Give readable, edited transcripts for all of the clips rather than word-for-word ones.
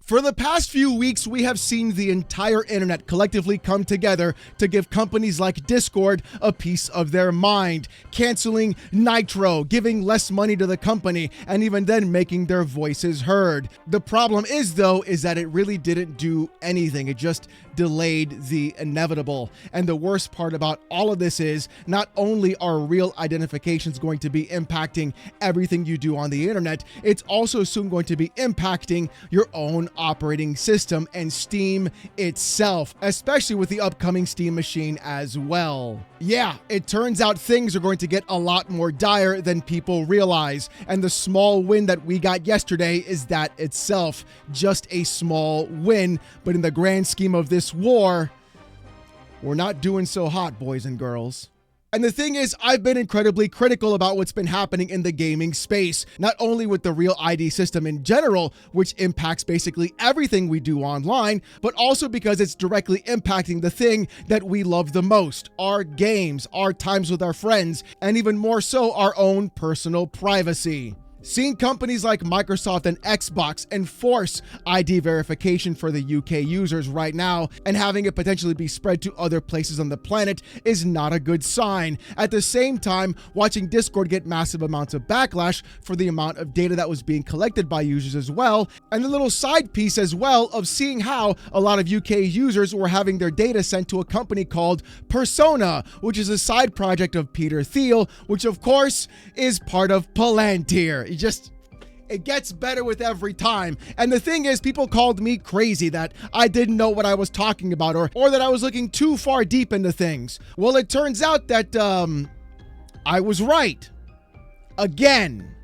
For the past few weeks, we have seen the entire internet collectively come together to give companies like Discord a piece of their mind, canceling Nitro, giving less money to the company, and even then making their voices heard. The problem is, though, is that it really didn't do anything. It just delayed the inevitable. And the worst part about all of this is not only are real identifications going to be impacting everything you do on the internet, it's also soon going to be impacting your own operating system and Steam itself, especially with the upcoming Steam machine as well. Yeah, it turns out things are going to get a lot more dire than people realize, and the small win that we got yesterday is that itself, just a small win, but in the grand scheme of this war, we're not doing so hot, boys and girls. And the thing is, I've been incredibly critical about what's been happening in the gaming space, not only with the Real ID system in general, which impacts basically everything we do online, but also because it's directly impacting the thing that we love the most, our games, our times with our friends, and even more so, our own personal privacy. Seeing companies like Microsoft and Xbox enforce ID verification for the UK users right now and having it potentially be spread to other places on the planet is not a good sign. At the same time, watching Discord get massive amounts of backlash for the amount of data that was being collected by users as well, and the little side piece as well of seeing how a lot of UK users were having their data sent to a company called Persona, which is a side project of Peter Thiel, which of course is part of Palantir. It gets better with every time. And the thing is, people called me crazy that I didn't know what I was talking about or that I was looking too far deep into things. Well, it turns out that I was right. Again.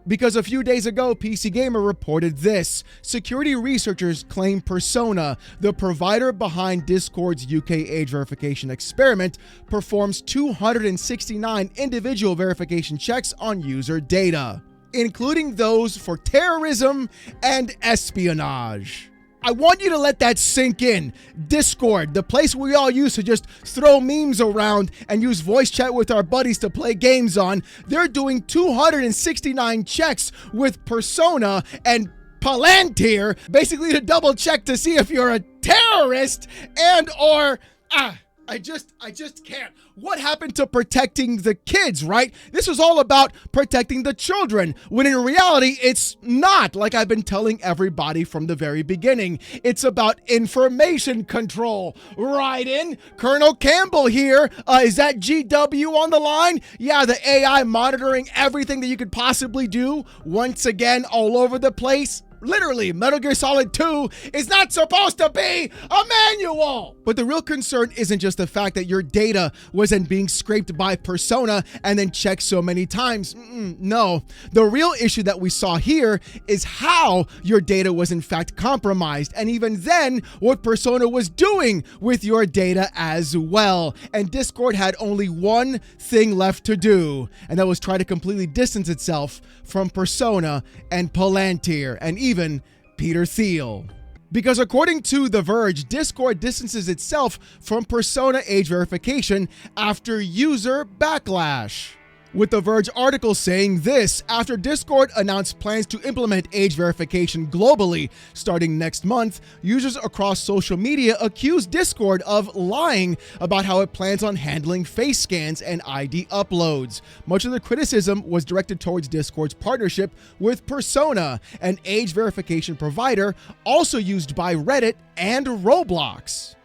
Because a few days ago, PC Gamer reported this. Security researchers claim Persona, the provider behind Discord's UK age verification experiment, performs 269 individual verification checks on user data, including those for terrorism and espionage. I want you to let that sink in. Discord, the place we all use to just throw memes around and use voice chat with our buddies to play games on, they're doing 269 checks with Persona and Palantir, basically to double check to see if you're a terrorist I just can't. What happened to protecting the kids, right? This was all about protecting the children, when in reality, it's not, like I've been telling everybody from the very beginning. It's about information control. Right in. Colonel Campbell here. Is that GW on the line? Yeah, the AI monitoring everything that you could possibly do, once again, all over the place. Literally, Metal Gear Solid 2 is not supposed to be a manual! But the real concern isn't just the fact that your data wasn't being scraped by Persona and then checked so many times. No. The real issue that we saw here is how your data was in fact compromised, and even then, what Persona was doing with your data as well. And Discord had only one thing left to do, and that was try to completely distance itself from Persona and Palantir, and even Peter Thiel. Because according to The Verge, Discord distances itself from Persona age verification after user backlash. With The Verge article saying this, after Discord announced plans to implement age verification globally starting next month, users across social media accused Discord of lying about how it plans on handling face scans and ID uploads. Much of the criticism was directed towards Discord's partnership with Persona, an age verification provider also used by Reddit and Roblox.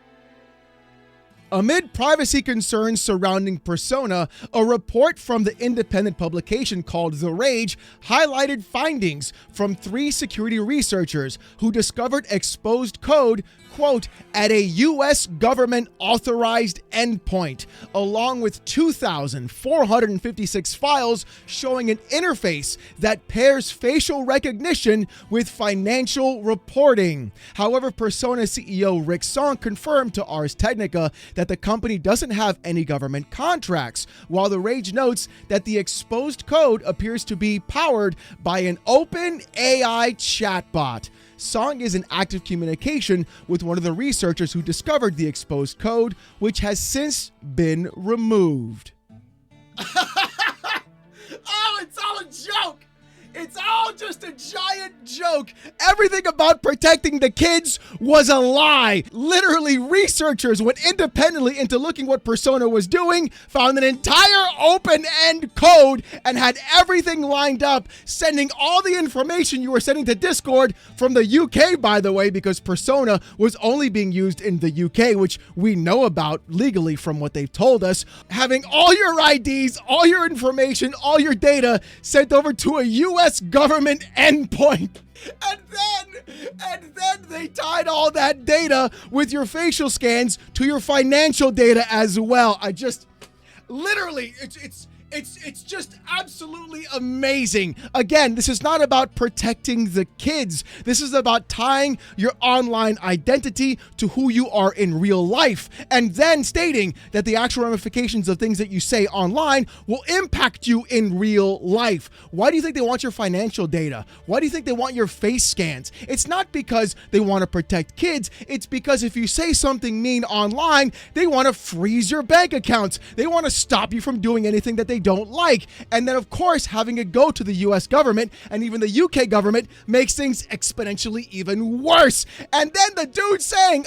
Amid privacy concerns surrounding Persona, a report from the independent publication called The Rage highlighted findings from 3 security researchers who discovered exposed code, quote, at a U.S. government authorized endpoint, along with 2,456 files showing an interface that pairs facial recognition with financial reporting. However, Persona CEO Rick Song confirmed to Ars Technica that the company doesn't have any government contracts, while The Rage notes that the exposed code appears to be powered by an open AI chatbot. Song is in active communication with one of the researchers who discovered the exposed code, which has since been removed. Oh, it's all a joke! It's all just a giant joke. Everything about protecting the kids was a lie. Literally, researchers went independently into looking what Persona was doing, found an entire open-end code, and had everything lined up, sending all the information you were sending to Discord from the UK, by the way, because Persona was only being used in the UK, which we know about legally from what they've told us, having all your IDs, all your information, all your data sent over to a US government endpoint. And then they tied all that data with your facial scans to your financial data as well. Literally, it's just absolutely amazing. Again, this is not about protecting the kids. This is about tying your online identity to who you are in real life, and then stating that the actual ramifications of things that you say online will impact you in real life. Why do you think they want your financial data? Why do you think they want your face scans? It's not because they want to protect kids. It's because if you say something mean online, they want to freeze your bank accounts. They want to stop you from doing anything that they don't like. And then, of course, having it go to the US government and even the UK government makes things exponentially even worse. And then the dude saying,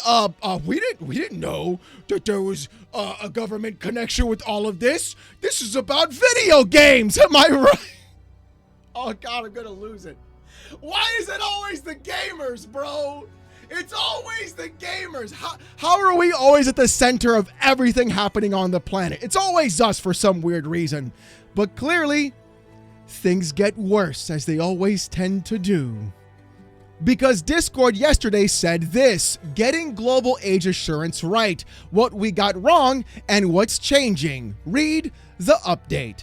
we didn't know that there was a government connection with all of this. This is about video games. Am I right? Oh, God, I'm going to lose it. Why is it always the gamers, bro? It's always the gamers. How are we always at the center of everything happening on the planet? It's always us for some weird reason. But clearly, things get worse, as they always tend to do. Because Discord yesterday said this: getting global age assurance right, what we got wrong, and what's changing. Read the update.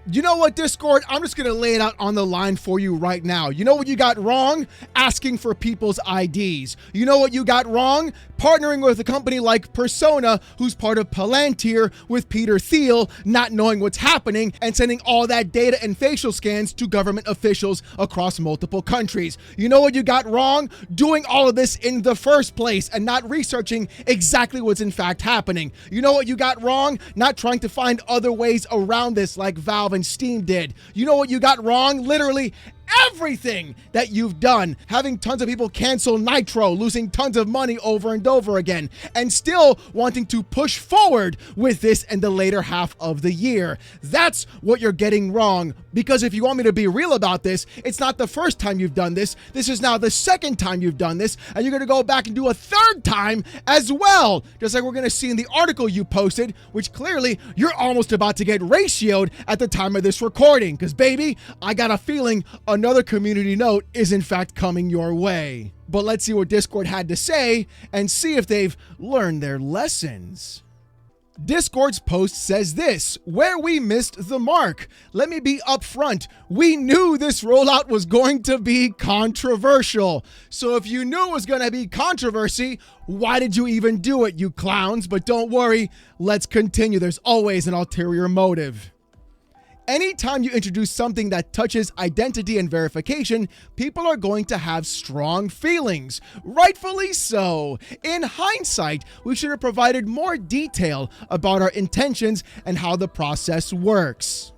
You know what, Discord? I'm just going to lay it out on the line for you right now. You know what you got wrong? Asking for people's IDs. You know what you got wrong? Partnering with a company like Persona, who's part of Palantir, with Peter Thiel, not knowing what's happening and sending all that data and facial scans to government officials across multiple countries. You know what you got wrong? Doing all of this in the first place and not researching exactly what's in fact happening. You know what you got wrong? Not trying to find other ways around this like Valve and Steam did. You know what you got wrong? Literally everything that you've done, having tons of people cancel Nitro, losing tons of money over and over again, and still wanting to push forward with this in the later half of the year. That's what you're getting wrong, because if you want me to be real about this, it's not the first time you've done this. This is now the second time you've done this, and you're going to go back and do a third time as well, just like we're going to see in the article you posted, which clearly you're almost about to get ratioed at the time of this recording, because baby, I got a feeling another community note is in fact coming your way. But let's see what Discord had to say and see if they've learned their lessons. Discord's post says this: where we missed the mark. Let me be upfront. We knew this rollout was going to be controversial. So if you knew it was going to be controversy, why did you even do it, you clowns? But don't worry, let's continue. There's always an ulterior motive. Anytime you introduce something that touches identity and verification, people are going to have strong feelings. Rightfully so. In hindsight, we should have provided more detail about our intentions and how the process works.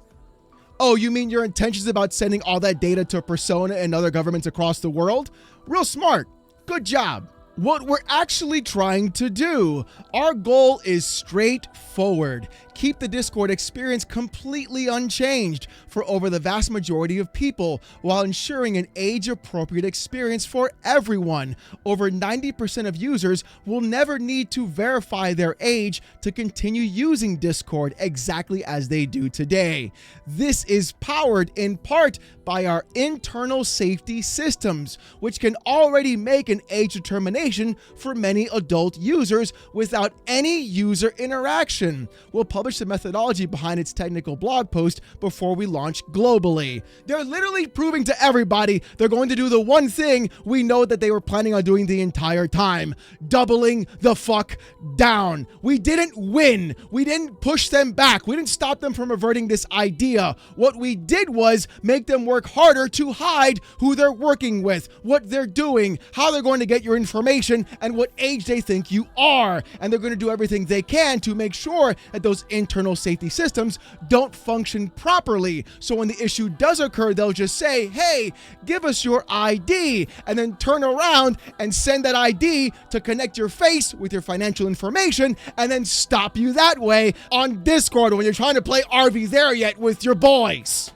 Oh, you mean your intentions about sending all that data to Persona and other governments across the world? Real smart. Good job. What we're actually trying to do, our goal is straightforward. Keep the Discord experience completely unchanged for over the vast majority of people while ensuring an age-appropriate experience for everyone. Over 90% of users will never need to verify their age to continue using Discord exactly as they do today. This is powered in part by our internal safety systems, which can already make an age determination for many adult users without any user interaction. We'll publish the methodology behind its technical blog post before we launch globally. They're literally proving to everybody they're going to do the one thing we know that they were planning on doing the entire time: doubling the fuck down. We didn't win. We didn't push them back. We didn't stop them from reverting this idea. What we did was make them work harder to hide who they're working with, what they're doing, how they're going to get your information, and what age they think you are. And they're going to do everything they can to make sure that those internal safety systems don't function properly. So when the issue does occur, they'll just say, hey, give us your ID, and then turn around and send that ID to connect your face with your financial information and then stop you that way on Discord when you're trying to play Are We There Yet with your boys.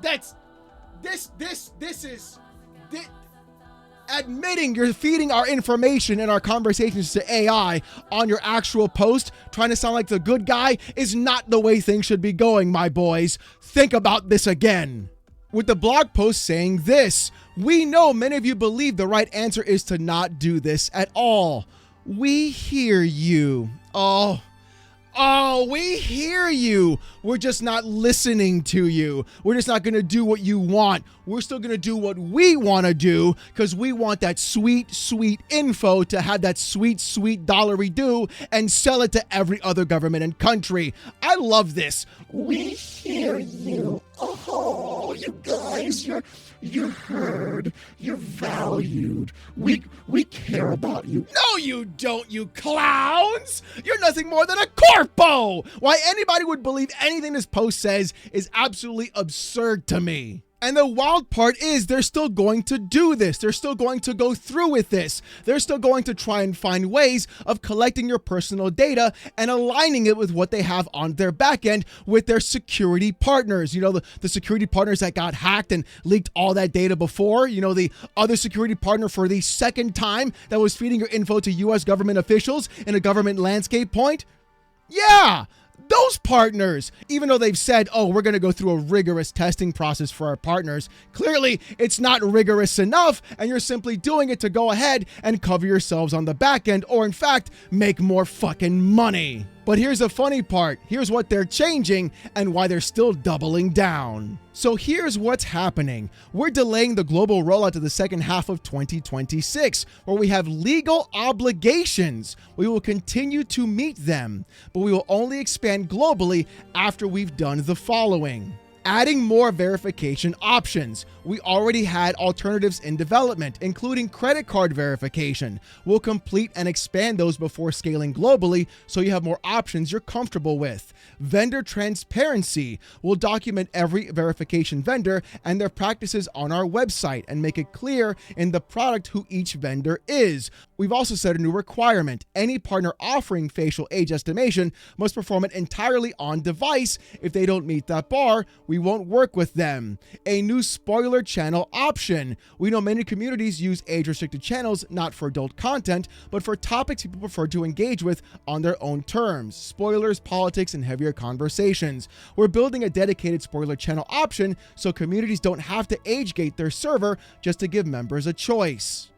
This is admitting you're feeding our information and our conversations to AI on your actual post, trying to sound like the good guy, is not the way things should be going, my boys. Think about this again. With the blog post saying this, we know many of you believe the right answer is to not do this at all. We hear you. Oh, we hear you. We're just not listening to you. We're just not going to do what you want. We're still going to do what we want to do because we want that sweet, sweet info to have that sweet, sweet dollary do and sell it to every other government and country. I love this. We hear you. Oh, you guys, you're heard. You're valued. We care about you. No, you don't, you clowns! You're nothing more than a corpo! Why anybody would believe anything this post says is absolutely absurd to me. And the wild part is they're still going to do this. They're still going to go through with this. They're still going to try and find ways of collecting your personal data and aligning it with what they have on their back end with their security partners. You know, the security partners that got hacked and leaked all that data before. You know, the other security partner for the second time that was feeding your info to US government officials in a government landscape point. Yeah. Those partners, even though they've said, oh, we're going to go through a rigorous testing process for our partners, clearly it's not rigorous enough, and you're simply doing it to go ahead and cover yourselves on the back end, or in fact, make more fucking money. But here's the funny part. Here's what they're changing and why they're still doubling down. So here's what's happening. We're delaying the global rollout to the second half of 2026, where we have legal obligations. We will continue to meet them, but we will only expand globally after we've done the following. Adding more verification options. We already had alternatives in development, including credit card verification. We'll complete and expand those before scaling globally so you have more options you're comfortable with. Vendor transparency. We'll document every verification vendor and their practices on our website and make it clear in the product who each vendor is. We've also set a new requirement. Any partner offering facial age estimation must perform it entirely on device. If they don't meet that bar, we won't work with them. A new spoiler channel option. We know many communities use age-restricted channels not for adult content, but for topics people prefer to engage with on their own terms. Spoilers, politics, and heavier conversations. We're building a dedicated spoiler channel option so communities don't have to age-gate their server just to give members a choice.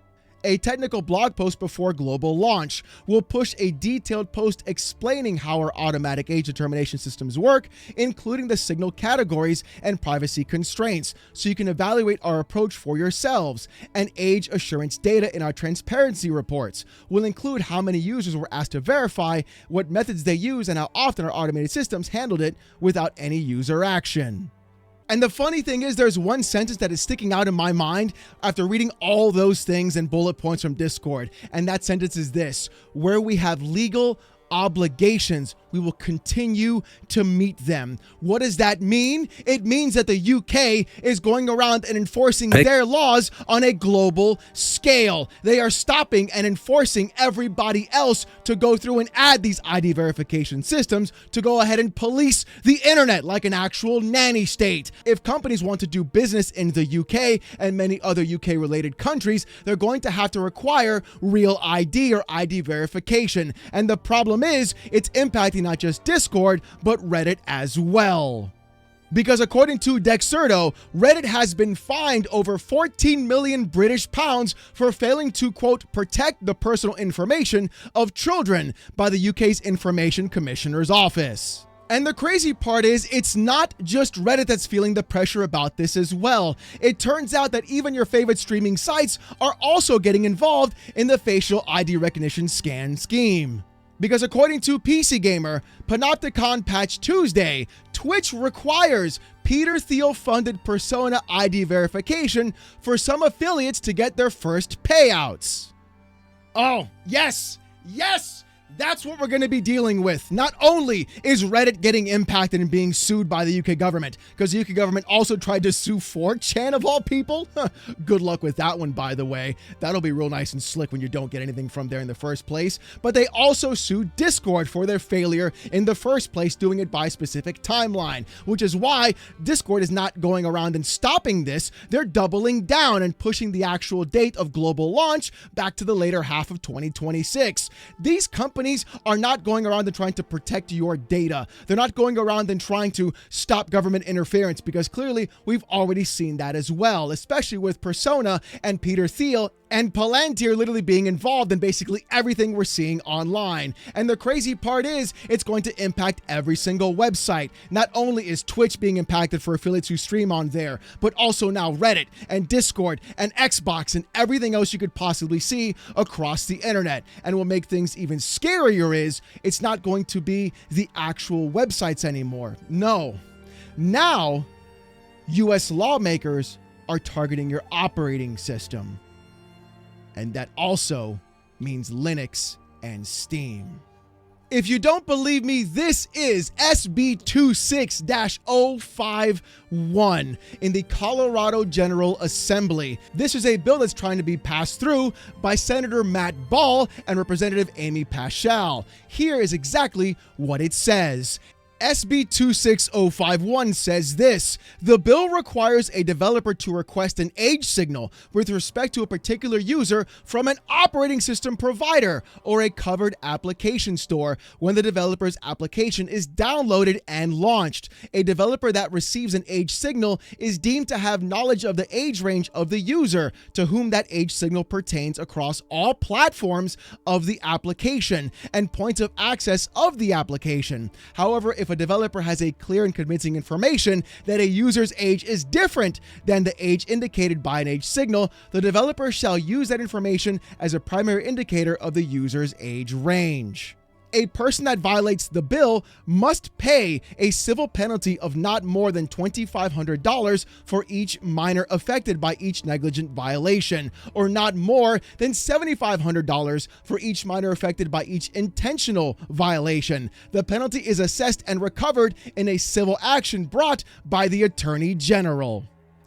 A technical blog post before global launch. We'll push a detailed post explaining how our automatic age determination systems work, including the signal categories and privacy constraints, so you can evaluate our approach for yourselves. And age assurance data in our transparency reports. We'll include how many users were asked to verify, what methods they use, and how often our automated systems handled it without any user action. And the funny thing is, there's one sentence that is sticking out in my mind after reading all those things and bullet points from Discord. And that sentence is this: where we have legal obligations, we will continue to meet them. What does that mean? It means that the UK is going around and enforcing their laws on a global scale. They are stopping and enforcing everybody else to go through and add these ID verification systems to go ahead and police the internet like an actual nanny state. If companies want to do business in the UK and many other UK related countries, they're going to have to require real ID or ID verification. And the problem is, it's impacting not just Discord, but Reddit as well. Because according to Dexerto, Reddit has been fined over 14 million British pounds for failing to, quote, protect the personal information of children by the UK's Information Commissioner's Office. And the crazy part is, it's not just Reddit that's feeling the pressure about this as well. It turns out that even your favorite streaming sites are also getting involved in the facial ID recognition scan scheme. Because according to PC Gamer, Panopticon Patch Tuesday, Twitch requires Peter Thiel-funded persona ID verification for some affiliates to get their first payouts. Oh, yes, yes, That's what we're going to be dealing with. Not only is Reddit getting impacted and being sued by the UK government, because the UK government also tried to sue 4chan of all people. Good luck with that one, by the way. That'll be real nice and slick when you don't get anything from there in the first place. But they also sued Discord for their failure in the first place, doing it by specific timeline, which is why Discord is not going around and stopping this. They're doubling down and pushing the actual date of global launch back to the later half of 2026. These companies are not going around and trying to protect your data. They're not going around and trying to stop government interference, because clearly we've already seen that as well, especially with Persona and Peter Thiel and Palantir literally being involved in basically everything we're seeing online. And the crazy part is it's going to impact every single website. Not only is Twitch being impacted for affiliates who stream on there, but also now Reddit and Discord and Xbox and everything else you could possibly see across the internet. And what makes things even scarier is it's not going to be the actual websites anymore. No. Now, US lawmakers are targeting your operating system. And that also means Linux and Steam. If you don't believe me, this is SB 26-051 in the Colorado General Assembly. This is a bill that's trying to be passed through by Senator Matt Ball and Representative Amy Paschal. Here is exactly what it says. SB 26051 says this: the bill requires a developer to request an age signal with respect to a particular user from an operating system provider or a covered application store when the developer's application is downloaded and launched. A developer that receives an age signal is deemed to have knowledge of the age range of the user to whom that age signal pertains across all platforms of the application and points of access of the application. However, if a developer has a clear and convincing information that a user's age is different than the age indicated by an age signal, the developer shall use that information as a primary indicator of the user's age range. A person that violates the bill must pay a civil penalty of not more than $2,500 for each minor affected by each negligent violation, or not more than $7,500 for each minor affected by each intentional violation. The penalty is assessed and recovered in a civil action brought by the Attorney General.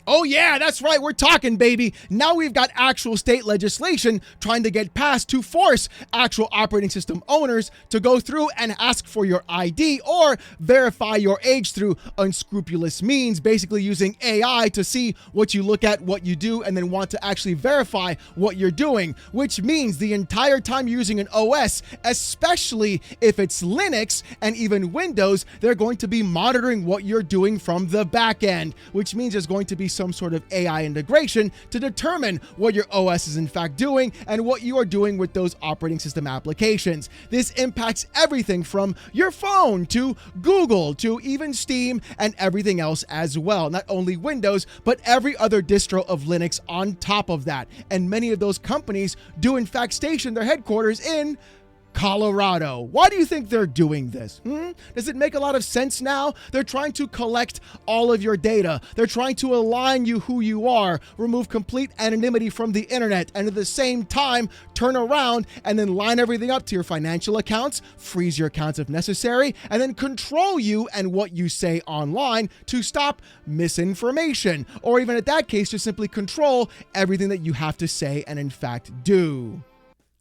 Oh yeah, that's right, we're talking, baby. Now we've got actual state legislation trying to get passed to force actual operating system owners to go through and ask for your ID or verify your age through unscrupulous means, basically using AI to see what you look at, what you do, and then want to actually verify what you're doing, which means the entire time you're using an OS, especially if it's Linux and even Windows, they're going to be monitoring what you're doing from the back end, which means there's going to be some sort of AI integration to determine what your OS is in fact doing and what you are doing with those operating system applications. This impacts everything from your phone to Google to even Steam and everything else as well. Not only Windows, but every other distro of Linux on top of that. And many of those companies do in fact station their headquarters in Colorado. Why do you think they're doing this? Does it make a lot of sense now? They're trying to collect all of your data. They're trying to align you who you are, remove complete anonymity from the internet, and at the same time, turn around and then line everything up to your financial accounts, freeze your accounts if necessary, and then control you and what you say online to stop misinformation. Or even at that case, just simply control everything that you have to say and in fact do.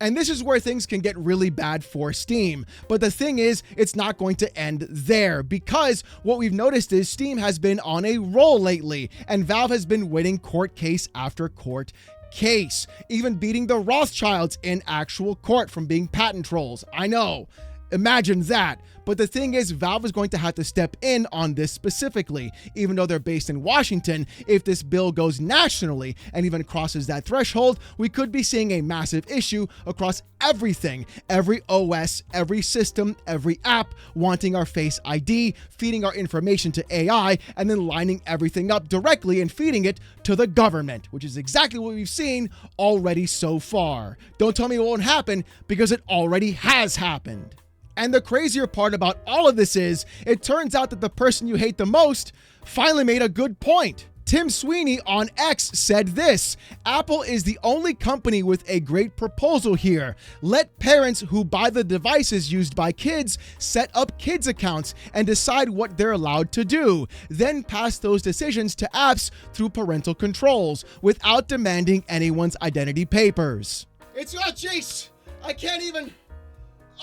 And this is where things can get really bad for Steam. But the thing is, it's not going to end there, because what we've noticed is Steam has been on a roll lately, and Valve has been winning court case after court case, even beating the Rothschilds in actual court from being patent trolls. I know. Imagine that. But the thing is, Valve is going to have to step in on this specifically. Even though they're based in Washington, if this bill goes nationally and even crosses that threshold, we could be seeing a massive issue across everything. Every OS, every system, every app wanting our Face ID, feeding our information to AI, and then lining everything up directly and feeding it to the government, which is exactly what we've seen already so far. Don't tell me it won't happen, because it already has happened. And the crazier part about all of this is, it turns out that the person you hate the most finally made a good point. Tim Sweeney on X said this: Apple is the only company with a great proposal here. Let parents who buy the devices used by kids set up kids accounts and decide what they're allowed to do. Then pass those decisions to apps through parental controls without demanding anyone's identity papers. It's not jeez. I can't even.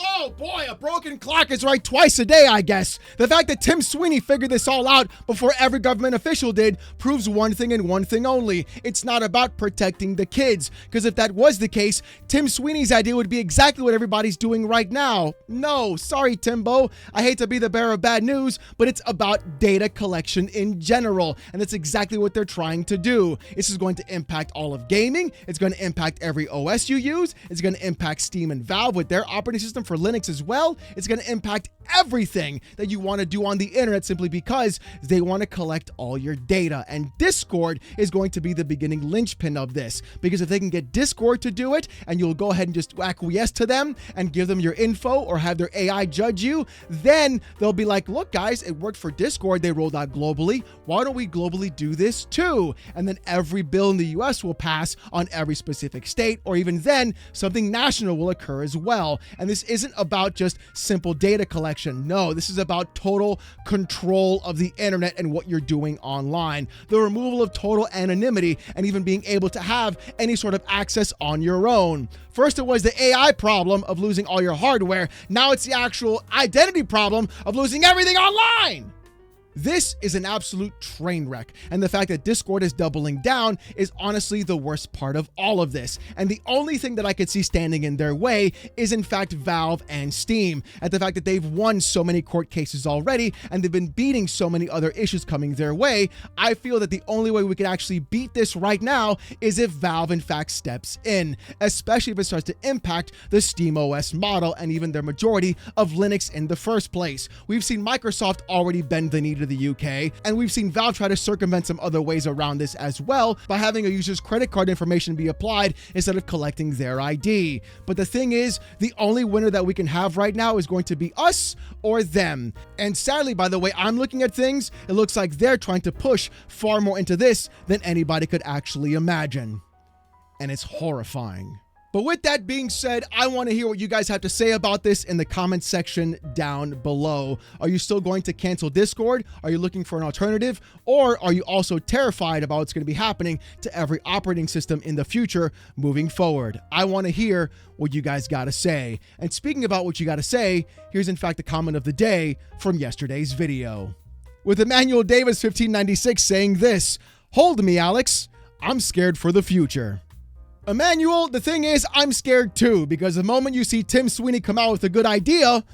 Oh boy, a broken clock is right twice a day, I guess. The fact that Tim Sweeney figured this all out before every government official did proves one thing and one thing only. It's not about protecting the kids. Because if that was the case, Tim Sweeney's idea would be exactly what everybody's doing right now. No, sorry, Timbo. I hate to be the bearer of bad news, but it's about data collection in general. And that's exactly what they're trying to do. This is going to impact all of gaming. It's going to impact every OS you use. It's going to impact Steam and Valve with their operating system for Linux as well. It's going to impact everything that you want to do on the internet simply because they want to collect all your data. And Discord is going to be the beginning linchpin of this, because if they can get Discord to do it and you'll go ahead and just acquiesce to them and give them your info or have their AI judge you, then they'll be like, look guys, it worked for Discord. They rolled out globally. Why don't we globally do this too? And then every bill in the US will pass on every specific state, or even then something national will occur as well. And this isn't about just simple data collection. No, this is about total control of the internet and what you're doing online. The removal of total anonymity and even being able to have any sort of access on your own. First, it was the AI problem of losing all your hardware. Now it's the actual identity problem of losing everything online. This is an absolute train wreck, and the fact that Discord is doubling down is honestly the worst part of all of this. And the only thing that I could see standing in their way is in fact Valve and Steam, and the fact that they've won so many court cases already and they've been beating so many other issues coming their way. I feel that the only way we could actually beat this right now is if Valve in fact steps in, especially if it starts to impact the SteamOS model and even their majority of Linux in the first place. We've seen Microsoft already bend the knee to the UK, and we've seen Valve try to circumvent some other ways around this as well by having a user's credit card information be applied instead of collecting their ID. But the thing is, the only winner that we can have right now is going to be us or them. And sadly, by the way I'm looking at things, it looks like they're trying to push far more into this than anybody could actually imagine. And it's horrifying. But with that being said, I want to hear what you guys have to say about this in the comment section down below. Are you still going to cancel Discord? Are you looking for an alternative? Or are you also terrified about what's going to be happening to every operating system in the future moving forward? I want to hear what you guys got to say. And speaking about what you got to say, here's in fact the comment of the day from yesterday's video. With Emmanuel Davis 1596 saying this: "Hold me, Alex. I'm scared for the future." Emmanuel, the thing is, I'm scared too, because the moment you see Tim Sweeney come out with a good idea,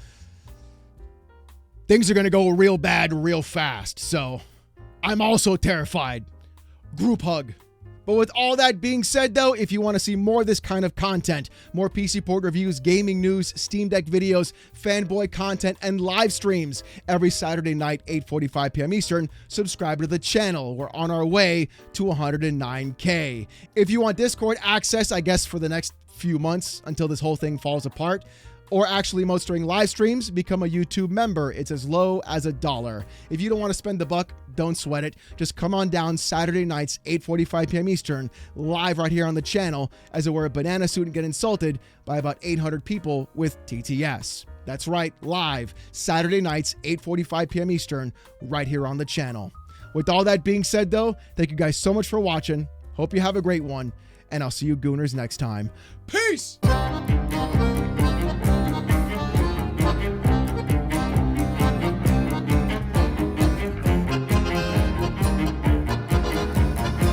things are going to go real bad real fast. So I'm also terrified. Group hug. But with all that being said, though, if you want to see more of this kind of content, more PC Port reviews, gaming news, Steam Deck videos, fanboy content, and live streams every Saturday night, 8:45 p.m. Eastern, subscribe to the channel. We're on our way to 109K. If you want Discord access, I guess for the next few months until this whole thing falls apart, or actually emotes during live streams, become a YouTube member. It's as low as $1. If you don't want to spend the buck, don't sweat it. Just come on down Saturday nights, 8:45 p.m. Eastern, live right here on the channel as I wear a banana suit and get insulted by about 800 people with TTS. That's right, live, Saturday nights, 8:45 p.m. Eastern, right here on the channel. With all that being said, though, thank you guys so much for watching. Hope you have a great one, and I'll see you Gooners next time. Peace!